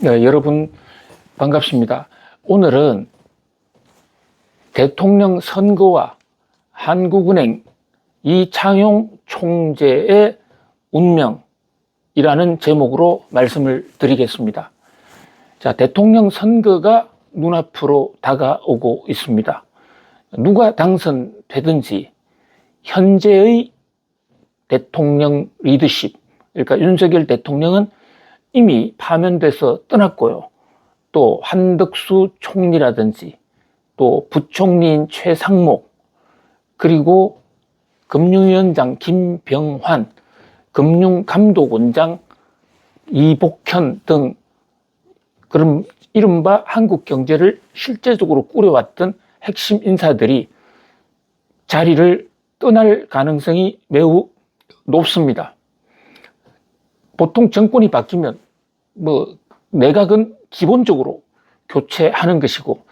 네, 여러분 반갑습니다. 오늘은 대통령 선거와 한국은행 이창용 총재의 운명이라는 제목으로 말씀을 드리겠습니다. 자, 대통령 선거가 눈앞으로 다가오고 있습니다. 누가 당선되든지 현재의 대통령 리더십, 그러니까 윤석열 대통령은 이미 파면돼서 떠났고요. 또 한덕수 총리라든지 또 부총리인 최상목, 그리고 금융위원장 김병환, 금융감독원장 이복현 등 그런 이른바 한국 경제를 실제적으로 꾸려왔던 핵심 인사들이 자리를 떠날 가능성이 매우 높습니다. 보통 정권이 바뀌면 내각은 기본적으로 교체하는 것이고,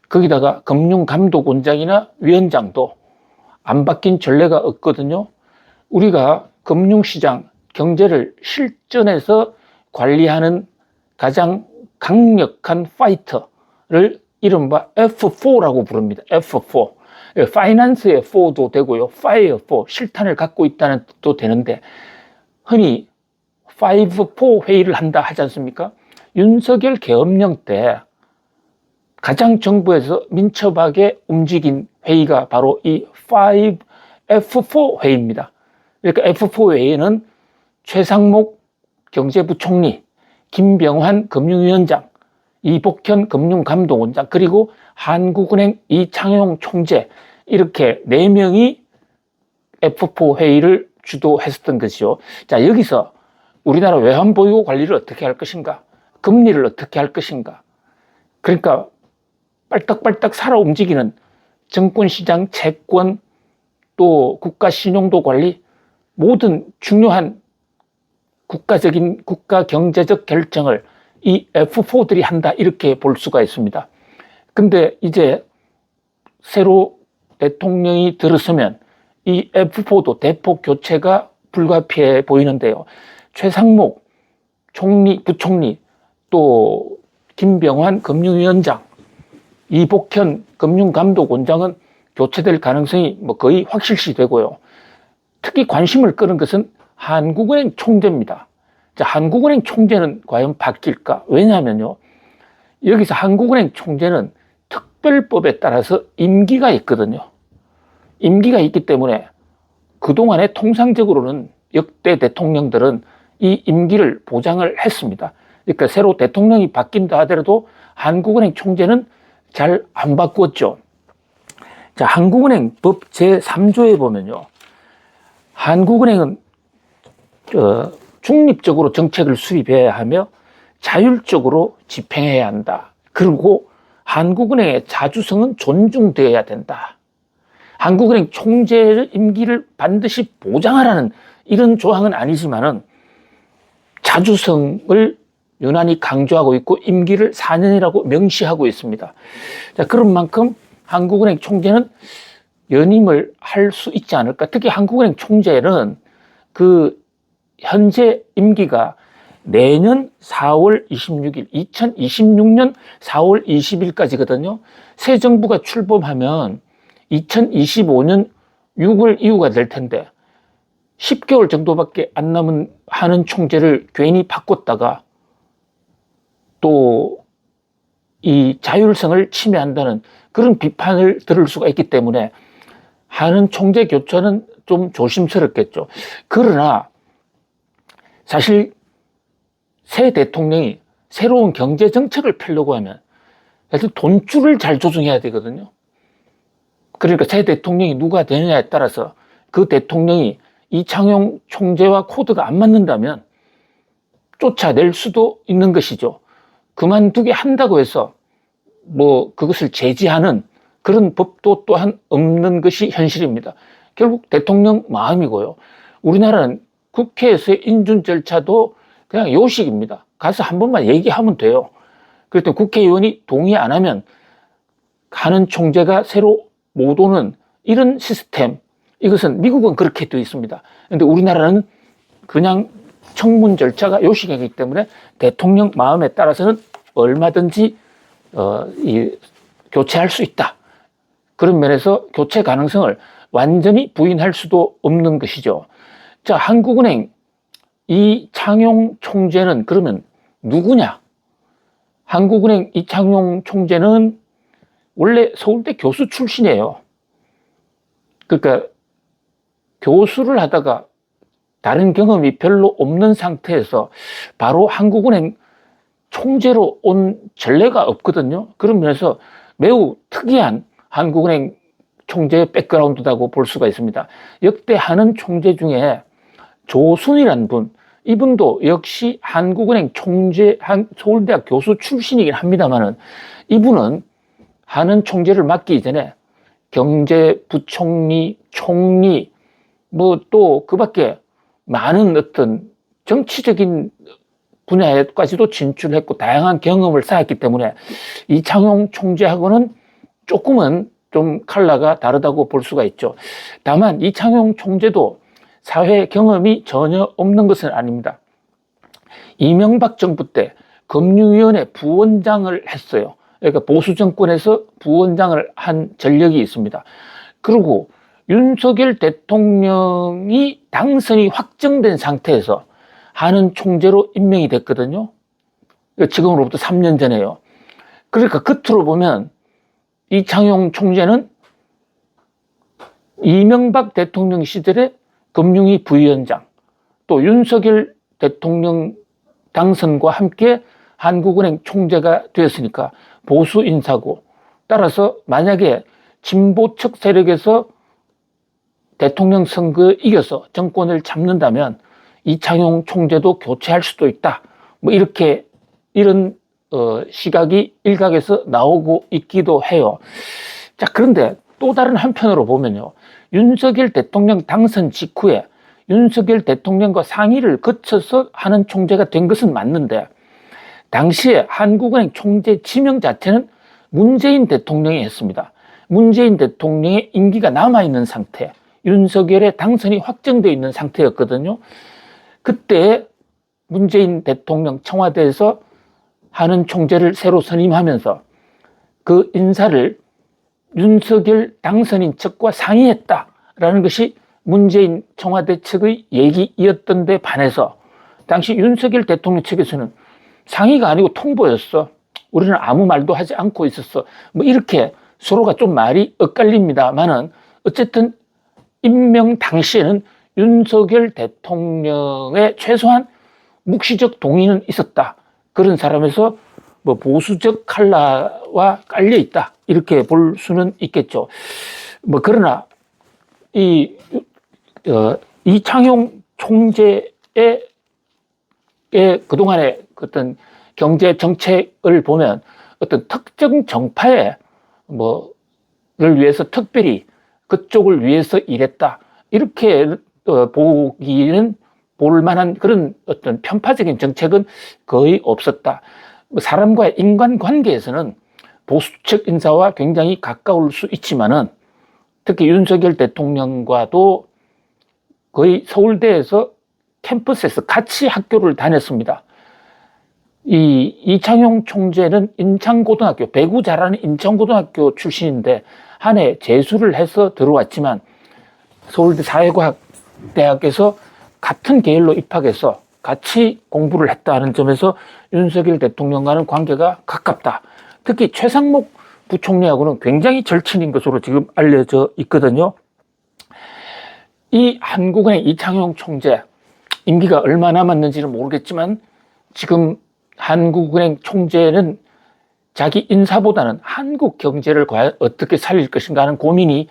거기다가 금융감독원장이나 위원장도 안 바뀐 전례가 없거든요. 우리가 금융시장, 경제를 실전에서 관리하는 가장 강력한 파이터를 이른바 F4라고 부릅니다. F4. 파이낸스의 4도 되고요. 파이어 4, 실탄을 갖고 있다는 뜻도 되는데, 흔히 5-4 회의를 한다 하지 않습니까? 윤석열 계엄령 때 가장 정부에서 민첩하게 움직인 회의가 바로 이 F4 회의입니다. 그러니까 F4 회의는 최상목 경제부총리, 김병환 금융위원장, 이복현 금융감독원장, 그리고 한국은행 이창용 총재, 이렇게 4명이 F4 회의를 주도했었던 것이죠. 자, 여기서 우리나라 외환보유고 관리를 어떻게 할 것인가? 금리를 어떻게 할 것인가? 그러니까 빨딱빨딱 살아 움직이는 정권시장, 채권, 또 국가 신용도 관리, 모든 중요한 국가적인 국가 경제적 결정을 이 F4들이 한다, 이렇게 볼 수가 있습니다. 근데 이제 새로 대통령이 들어서면 이 F4도 대폭 교체가 불가피해 보이는데요. 최상목 총리, 부총리, 또 김병환 금융위원장, 이복현 금융감독원장은 교체될 가능성이 거의 확실시 되고요. 특히 관심을 끄는 것은 한국은행 총재입니다. 자, 한국은행 총재는 과연 바뀔까? 왜냐하면요, 여기서 한국은행 총재는 특별법에 따라서 임기가 있거든요. 임기가 있기 때문에 그동안에 통상적으로는 역대 대통령들은 이 임기를 보장을 했습니다. 그러니까 새로 대통령이 바뀐다 하더라도 한국은행 총재는 잘 안 바꾸었죠. 자, 한국은행 법 제3조에 보면요, 한국은행은 중립적으로 정책을 수립해야 하며 자율적으로 집행해야 한다. 그리고 한국은행의 자주성은 존중되어야 된다. 한국은행 총재의 임기를 반드시 보장하라는 이런 조항은 아니지만은 자주성을 유난히 강조하고 있고 임기를 4년이라고 명시하고 있습니다. 자, 그런 만큼 한국은행 총재는 연임을 할 수 있지 않을까. 특히 한국은행 총재는 그 현재 임기가 내년 4월 26일, 2026년 4월 20일까지거든요. 새 정부가 출범하면 2025년 6월 이후가 될 텐데 10개월 정도밖에 안 남은 하는 총재를 괜히 바꿨다가 또 이 자율성을 침해한다는 그런 비판을 들을 수가 있기 때문에 하는 총재 교체는 좀 조심스럽겠죠. 그러나 사실 새 대통령이 새로운 경제 정책을 펴려고 하면 사실 돈줄을 잘 조정해야 되거든요. 그러니까 새 대통령이 누가 되느냐에 따라서 그 대통령이 이창용 총재와 코드가 안 맞는다면 쫓아낼 수도 있는 것이죠. 그만두게 한다고 해서 그것을 제지하는 그런 법도 또한 없는 것이 현실입니다. 결국 대통령 마음이고요. 우리나라는 국회에서의 인준 절차도 그냥 요식입니다. 가서 한 번만 얘기하면 돼요. 그랬더니 국회의원이 동의 안 하면 하는 총재가 새로 못 오는 이런 시스템, 이것은 미국은 그렇게 되어 있습니다. 그런데 우리나라는 그냥 청문 절차가 요식이기 때문에 대통령 마음에 따라서는 얼마든지 교체할 수 있다. 그런 면에서 교체 가능성을 완전히 부인할 수도 없는 것이죠. 자, 한국은행 이창용 총재는 그러면 누구냐? 한국은행 이창용 총재는 원래 서울대 교수 출신이에요. 그러니까 교수를 하다가 다른 경험이 별로 없는 상태에서 바로 한국은행 총재로 온 전례가 없거든요. 그런 면에서 매우 특이한 한국은행 총재의 백그라운드라고 볼 수가 있습니다. 역대 하는 총재 중에 조순이라는 분, 이분도 역시 한국은행 총재, 서울대학 교수 출신이긴 합니다만은 이분은 하는 총재를 맡기 이전에 경제부총리, 총리, 뭐 또 그 밖에 많은 어떤 정치적인 분야에까지도 진출했고 다양한 경험을 쌓았기 때문에 이창용 총재하고는 조금은 좀 컬러가 다르다고 볼 수가 있죠. 다만 이창용 총재도 사회 경험이 전혀 없는 것은 아닙니다. 이명박 정부 때 금융위원회 부원장을 했어요. 그러니까 보수 정권에서 부원장을 한 전력이 있습니다. 그리고 윤석열 대통령이 당선이 확정된 상태에서 하는 총재로 임명이 됐거든요. 지금으로부터 3년 전에요. 그러니까 겉으로 보면 이창용 총재는 이명박 대통령 시절에 금융위 부위원장, 또 윤석열 대통령 당선과 함께 한국은행 총재가 되었으니까 보수 인사고, 따라서 만약에 진보 측 세력에서 대통령 선거에 이겨서 정권을 잡는다면 이창용 총재도 교체할 수도 있다. 뭐 이런 시각이 일각에서 나오고 있기도 해요. 자, 그런데 또 다른 한편으로 보면요. 윤석열 대통령 당선 직후에 윤석열 대통령과 상의를 거쳐서 하는 총재가 된 것은 맞는데 당시에 한국은행 총재 지명 자체는 문재인 대통령이 했습니다. 문재인 대통령의 임기가 남아있는 상태, 윤석열의 당선이 확정되어 있는 상태였거든요. 그때 문재인 대통령 청와대에서 하는 총재를 새로 선임하면서 그 인사를 윤석열 당선인 측과 상의했다라는 것이 문재인 청와대 측의 얘기였던 데 반해서 당시 윤석열 대통령 측에서는 상의가 아니고 통보였어. 우리는 아무 말도 하지 않고 있었어. 뭐 이렇게 서로가 좀 말이 엇갈립니다만은 어쨌든 임명 당시에는 윤석열 대통령의 최소한 묵시적 동의는 있었다. 그런 사람에서 뭐 보수적 칼라와 깔려 있다. 이렇게 볼 수는 있겠죠. 뭐 그러나 이창용 총재의 그동안의 어떤 경제 정책을 보면 어떤 특정 정파의 를 위해서 특별히 그쪽을 위해서 일했다. 이렇게 보기는 볼만한 그런 어떤 편파적인 정책은 거의 없었다. 사람과의 인간관계에서는 보수측 인사와 굉장히 가까울 수 있지만은 특히 윤석열 대통령과도 거의 서울대에서 캠퍼스에서 같이 학교를 다녔습니다. 이창용 총재는 인천고등학교, 배구 잘하는 인천고등학교 출신인데 한 해 재수를 해서 들어왔지만 서울대 사회과학대학에서 같은 계열로 입학해서 같이 공부를 했다는 점에서 윤석열 대통령과는 관계가 가깝다. 특히 최상목 부총리하고는 굉장히 절친인 것으로 지금 알려져 있거든요. 이 한국은행 이창용 총재 임기가 얼마 남았는지는 모르겠지만 지금 한국은행 총재는 자기 인사보다는 한국 경제를 과연 어떻게 살릴 것인가 하는 고민이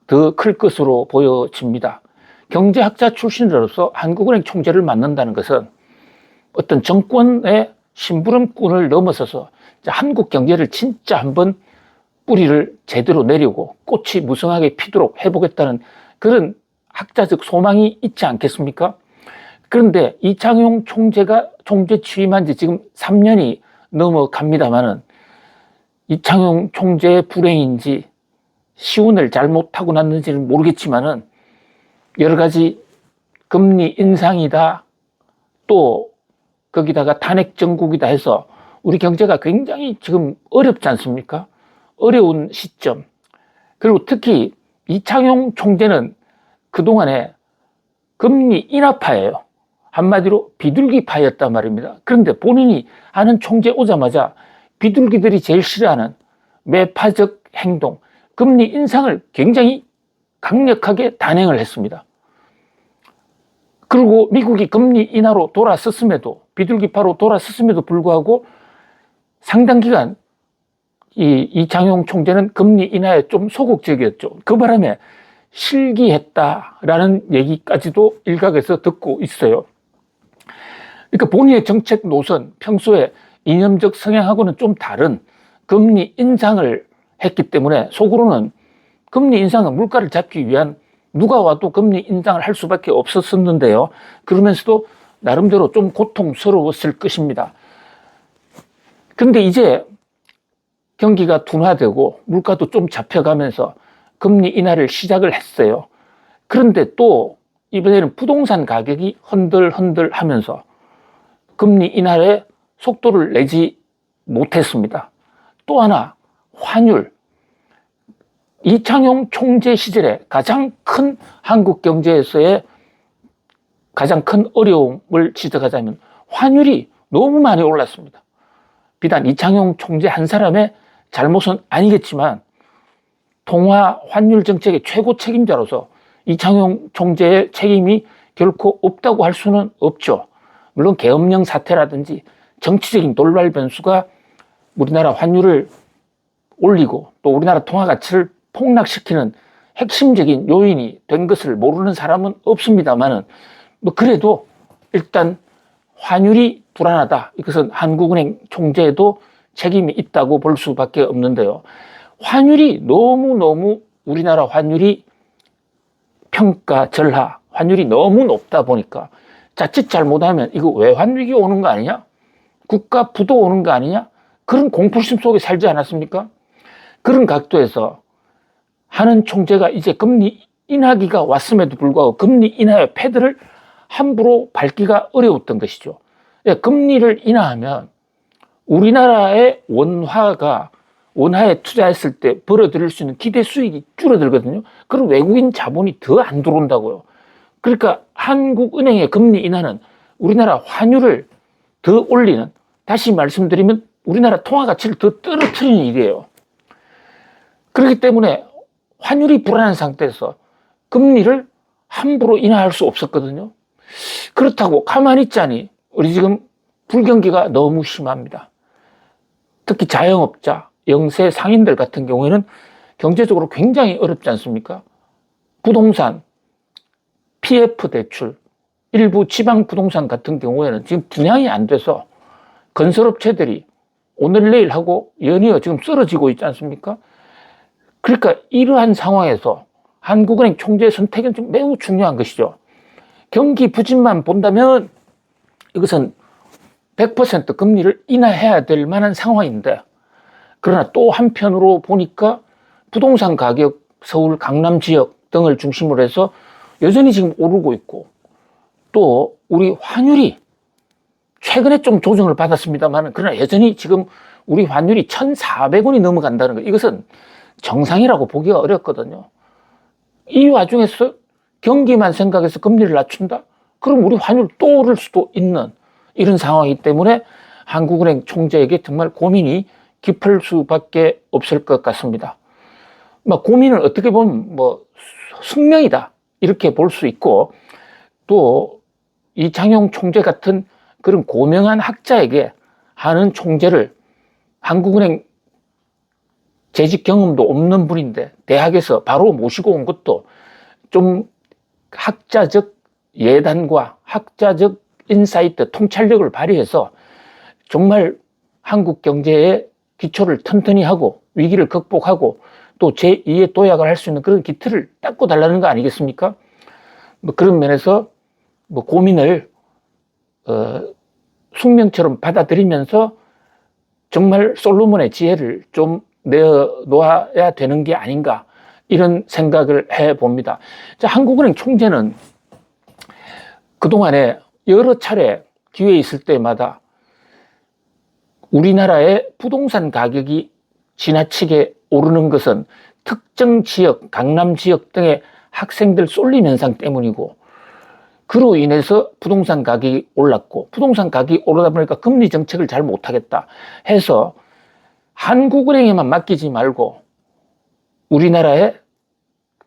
더 클 것으로 보여집니다. 경제학자 출신으로서 한국은행 총재를 맡는다는 것은 어떤 정권의 심부름꾼을 넘어서서 한국 경제를 진짜 한번 뿌리를 제대로 내리고 꽃이 무성하게 피도록 해보겠다는 그런 학자적 소망이 있지 않겠습니까? 그런데 이창용 총재가 총재 취임한 지 지금 3년이 넘어갑니다만은 이창용 총재의 불행인지 시운을 잘못하고 났는지는 모르겠지만은 여러 가지 금리 인상이다, 또 거기다가 탄핵 정국이다 해서 우리 경제가 굉장히 지금 어렵지 않습니까? 어려운 시점. 그리고 특히 이창용 총재는 그동안에 금리 인하파예요. 한마디로 비둘기파였단 말입니다. 그런데 본인이 하는 총재 오자마자 비둘기들이 제일 싫어하는 매파적 행동, 금리 인상을 굉장히 강력하게 단행을 했습니다. 그리고 미국이 금리 인하로 돌아섰음에도, 비둘기파로 돌아섰음에도 불구하고 상당 기간 이창용 총재는 금리 인하에 좀 소극적이었죠. 그 바람에 실기했다라는 얘기까지도 일각에서 듣고 있어요. 그러니까 본인의 정책 노선, 평소에 이념적 성향하고는 좀 다른 금리 인상을 했기 때문에 속으로는 금리 인상은 물가를 잡기 위한, 누가 와도 금리 인상을 할 수밖에 없었었는데요. 그러면서도 나름대로 좀 고통스러웠을 것입니다. 그런데 이제 경기가 둔화되고 물가도 좀 잡혀가면서 금리 인하를 시작을 했어요. 그런데 또 이번에는 부동산 가격이 흔들흔들 하면서 금리 인하에 속도를 내지 못했습니다. 또 하나, 환율. 이창용 총재 시절에 가장 큰 한국 경제에서의 가장 큰 어려움을 지적하자면 환율이 너무 많이 올랐습니다. 비단 이창용 총재 한 사람의 잘못은 아니겠지만 통화 환율 정책의 최고 책임자로서 이창용 총재의 책임이 결코 없다고 할 수는 없죠. 물론 계엄령 사태라든지 정치적인 돌발 변수가 우리나라 환율을 올리고 또 우리나라 통화 가치를 폭락시키는 핵심적인 요인이 된 것을 모르는 사람은 없습니다만은, 그래도 일단 환율이 불안하다. 이것은 한국은행 총재도 책임이 있다고 볼 수밖에 없는데요. 환율이 너무너무, 우리나라 환율이 평가 절하, 환율이 너무 높다 보니까 자칫 잘못하면 이거 외환위기 오는 거 아니냐? 국가 부도 오는 거 아니냐? 그런 공포심 속에 살지 않았습니까? 그런 각도에서 하는 총재가 이제 금리 인하기가 왔음에도 불구하고 금리 인하의 패드를 함부로 밟기가 어려웠던 것이죠. 금리를 인하하면 우리나라의 원화에 투자했을 때 벌어들일 수 있는 기대 수익이 줄어들거든요. 그리고 외국인 자본이 더 안 들어온다고요. 그러니까 한국은행의 금리 인하는 우리나라 환율을 더 올리는, 다시 말씀드리면 우리나라 통화 가치를 더 떨어뜨리는 일이에요. 그렇기 때문에 환율이 불안한 상태에서 금리를 함부로 인하할 수 없었거든요. 그렇다고 가만히 있자니 우리 지금 불경기가 너무 심합니다. 특히 자영업자, 영세 상인들 같은 경우에는 경제적으로 굉장히 어렵지 않습니까? 부동산, PF 대출, 일부 지방 부동산 같은 경우에는 지금 분양이 안 돼서 건설업체들이 오늘 내일 하고 연이어 지금 쓰러지고 있지 않습니까? 그러니까 이러한 상황에서 한국은행 총재 선택은 좀 매우 중요한 것이죠. 경기 부진만 본다면 이것은 100% 금리를 인하해야 될 만한 상황인데, 그러나 또 한편으로 보니까 부동산 가격, 서울, 강남 지역 등을 중심으로 해서 여전히 지금 오르고 있고, 또 우리 환율이 최근에 좀 조정을 받았습니다만, 그러나 여전히 지금 우리 환율이 1,400원이 넘어간다는 것, 이것은 정상이라고 보기가 어렵거든요. 이 와중에서 경기만 생각해서 금리를 낮춘다? 그럼 우리 환율 또 오를 수도 있는 이런 상황이기 때문에 한국은행 총재에게 정말 고민이 깊을 수밖에 없을 것 같습니다. 고민은 어떻게 보면 숙명이다 이렇게 볼 수 있고, 또 이창용 총재 같은 그런 고명한 학자에게 하는 총재를, 한국은행 재직 경험도 없는 분인데 대학에서 바로 모시고 온 것도 좀 학자적 예단과 학자적 인사이트, 통찰력을 발휘해서 정말 한국 경제의 기초를 튼튼히 하고 위기를 극복하고 또 제2의 도약을 할 수 있는 그런 기틀을 닦고 달라는 거 아니겠습니까? 그런 면에서 고민을 숙명처럼 받아들이면서 정말 솔로몬의 지혜를 좀 내어놓아야 되는 게 아닌가, 이런 생각을 해봅니다. 자, 한국은행 총재는 그동안에 여러 차례 기회 있을 때마다 우리나라의 부동산 가격이 지나치게 오르는 것은 특정 지역, 강남 지역 등의 학생들 쏠림 현상 때문이고, 그로 인해서 부동산 가격이 올랐고, 부동산 가격이 오르다 보니까 금리 정책을 잘 못하겠다 해서 한국은행에만 맡기지 말고 우리나라의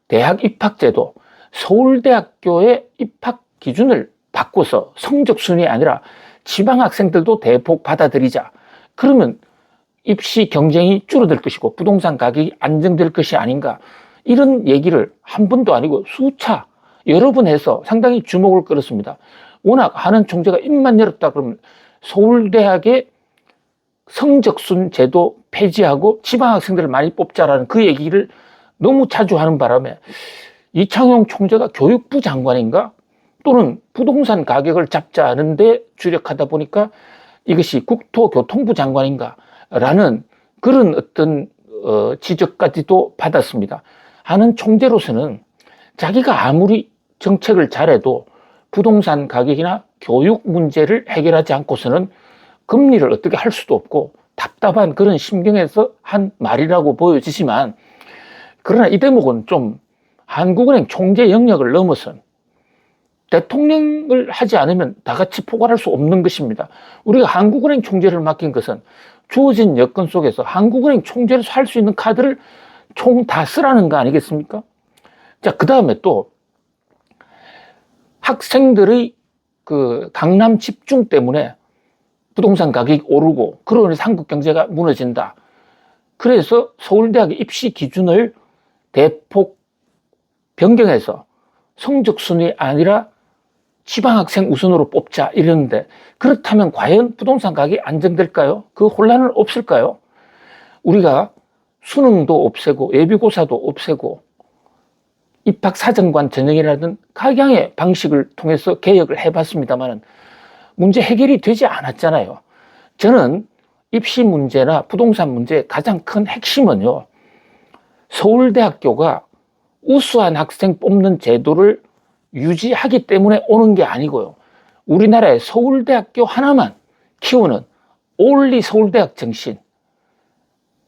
대학 입학제도, 서울대학교의 입학 기준을 바꿔서 성적순이 아니라 지방학생들도 대폭 받아들이자. 그러면 입시 경쟁이 줄어들 것이고 부동산 가격이 안정될 것이 아닌가, 이런 얘기를 한 번도 아니고 수차 여러 번 해서 상당히 주목을 끌었습니다. 워낙 하는 총재가 입만 열었다 그러면 서울대학의 성적순 제도 폐지하고 지방학생들을 많이 뽑자라는 그 얘기를 너무 자주 하는 바람에 이창용 총재가 교육부 장관인가 또는 부동산 가격을 잡자는데 주력하다 보니까 이것이 국토교통부 장관인가 라는 그런 어떤 지적까지도 받았습니다. 하는 총재로서는 자기가 아무리 정책을 잘해도 부동산 가격이나 교육 문제를 해결하지 않고서는 금리를 어떻게 할 수도 없고 답답한 그런 심경에서 한 말이라고 보여지지만, 그러나 이 대목은 좀 한국은행 총재 영역을 넘어선, 대통령을 하지 않으면 다 같이 포괄할 수 없는 것입니다. 우리가 한국은행 총재를 맡긴 것은 주어진 여건 속에서 한국은행 총재로서 할 수 있는 카드를 총 다 쓰라는 거 아니겠습니까? 자, 그 다음에 또 학생들의 그 강남 집중 때문에 부동산 가격이 오르고 그로 인해서 한국 경제가 무너진다. 그래서 서울대학의 입시 기준을 대폭 변경해서 성적순이 아니라 지방학생 우선으로 뽑자 이러는데, 그렇다면 과연 부동산 가격이 안정될까요? 그 혼란은 없을까요? 우리가 수능도 없애고 예비고사도 없애고 입학사정관 전형이라든 각양의 방식을 통해서 개혁을 해봤습니다만 문제 해결이 되지 않았잖아요. 저는 입시 문제나 부동산 문제의 가장 큰 핵심은요, 서울대학교가 우수한 학생 뽑는 제도를 유지하기 때문에 오는 게 아니고요, 우리나라의 서울대학교 하나만 키우는 올리 서울대학 정신.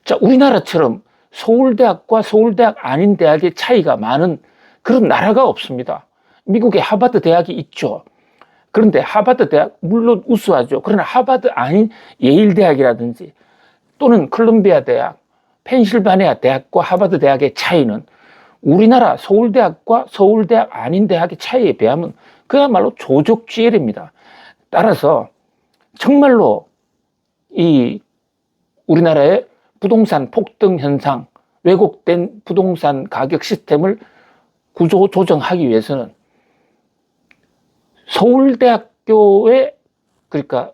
자, 우리나라처럼 서울대학과 서울대학 아닌 대학의 차이가 많은 그런 나라가 없습니다. 미국에 하버드 대학이 있죠. 그런데 하버드 대학 물론 우수하죠. 그러나 하버드 아닌 예일 대학이라든지 또는 콜롬비아 대학, 펜실바니아 대학과 하버드 대학의 차이는 우리나라 서울대학과 서울대학 아닌 대학의 차이에 비하면 그야말로 조족지혈입니다. 따라서 정말로 이 우리나라의 부동산 폭등 현상, 왜곡된 부동산 가격 시스템을 구조 조정하기 위해서는 서울대학교의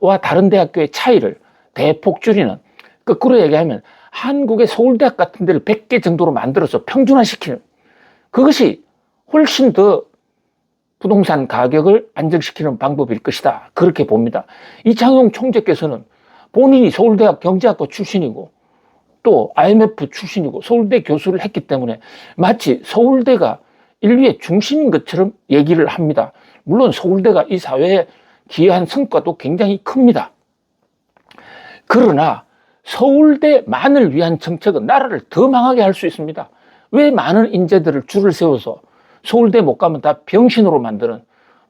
와 다른 대학교의 차이를 대폭 줄이는, 거꾸로 얘기하면 한국의 서울대학 같은 데를 100개 정도로 만들어서 평준화시키는, 그것이 훨씬 더 부동산 가격을 안정시키는 방법일 것이다, 그렇게 봅니다. 이창용 총재께서는 본인이 서울대학 경제학과 출신이고 또 IMF 출신이고 서울대 교수를 했기 때문에 마치 서울대가 인류의 중심인 것처럼 얘기를 합니다. 물론 서울대가 이 사회에 기여한 성과도 굉장히 큽니다. 그러나 서울대만을 위한 정책은 나라를 더 망하게 할 수 있습니다. 왜 많은 인재들을 줄을 세워서 서울대 못 가면 다 병신으로 만드는,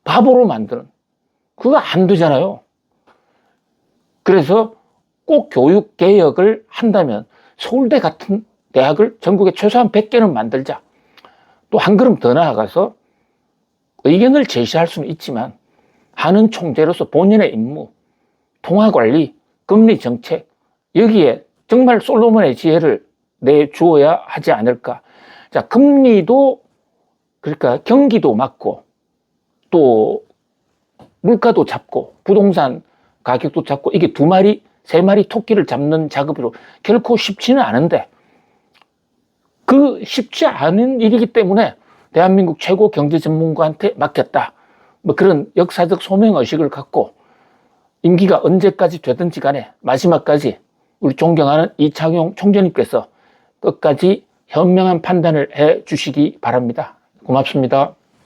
바보로 만드는, 그거 안 되잖아요. 그래서 꼭 교육 개혁을 한다면 서울대 같은 대학을 전국에 최소한 100개는 만들자. 또 한 걸음 더 나아가서 의견을 제시할 수는 있지만 하는 총재로서 본인의 임무, 통화관리, 금리 정책, 여기에 정말 솔로몬의 지혜를 내주어야 하지 않을까. 자, 금리도 그러니까 경기도 막고 또 물가도 잡고 부동산 가격도 잡고, 이게 2마리, 3마리 토끼를 잡는 작업으로 결코 쉽지는 않은데, 그 쉽지 않은 일이기 때문에 대한민국 최고 경제 전문가한테 맡겼다. 뭐 그런 역사적 소명의식을 갖고 임기가 언제까지 되든지 간에 마지막까지 우리 존경하는 이창용 총재님께서 끝까지 현명한 판단을 해 주시기 바랍니다. 고맙습니다.